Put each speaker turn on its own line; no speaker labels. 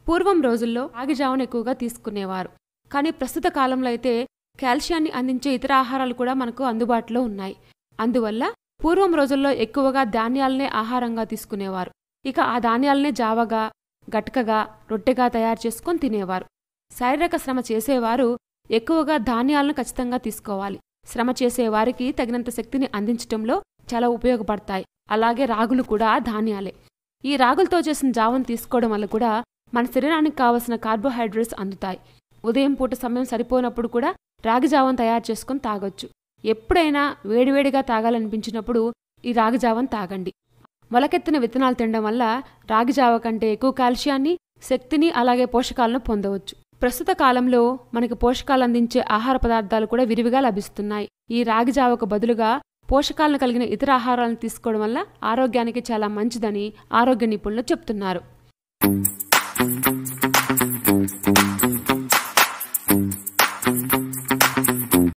పూర్వం రోజుల్లో రాగి జావను ఎక్కువగా తీసుకునేవారు. కానీ ప్రస్తుత కాలంలో అయితే కాల్షియాన్ని అందించే ఇతర ఆహారాలు కూడా మనకు అందుబాటులో ఉన్నాయి. అందువల్ల పూర్వం రోజుల్లో ఎక్కువగా ధాన్యాలనే ఆహారంగా తీసుకునేవారు. ఇక ఆ ధాన్యాలనే జావగా, గట్కగా, రొట్టెగా తయారు చేసుకొని తినేవారు. శారీరక శ్రమ చేసేవారు ఎక్కువగా ధాన్యాలను ఖచ్చితంగా తీసుకోవాలి. శ్రమ చేసేవారికి తగినంత శక్తిని అందించటంలో చాలా ఉపయోగపడతాయి. అలాగే రాగులు కూడా ధాన్యాలే. ఈ రాగులతో చేసిన జావను తీసుకోవడం వల్ల కూడా మన శరీరానికి కావలసిన కార్బోహైడ్రేట్స్ అందుతాయి. ఉదయం పూట సమయం సరిపోనప్పుడు కూడా రాగి జావను తయారు చేసుకుని తాగొచ్చు. ఎప్పుడైనా వేడివేడిగా తాగాలనిపించినప్పుడు ఈ రాగి జావను తాగండి. మొలకెత్తిన విత్తనాలు తినడం వల్ల రాగి జావ కంటే ఎక్కువ కాల్షియాన్ని, శక్తిని, అలాగే పోషకాలను పొందవచ్చు. ప్రస్తుత కాలంలో మనకి పోషకాలు అందించే ఆహార పదార్థాలు కూడా విరివిగా లభిస్తున్నాయి. ఈ రాగి జావకు బదులుగా పోషకాలను కలిగిన ఇతర ఆహారాలను తీసుకోవడం వల్ల ఆరోగ్యానికి చాలా మంచిదని ఆరోగ్య నిపుణులు చెప్తున్నారు.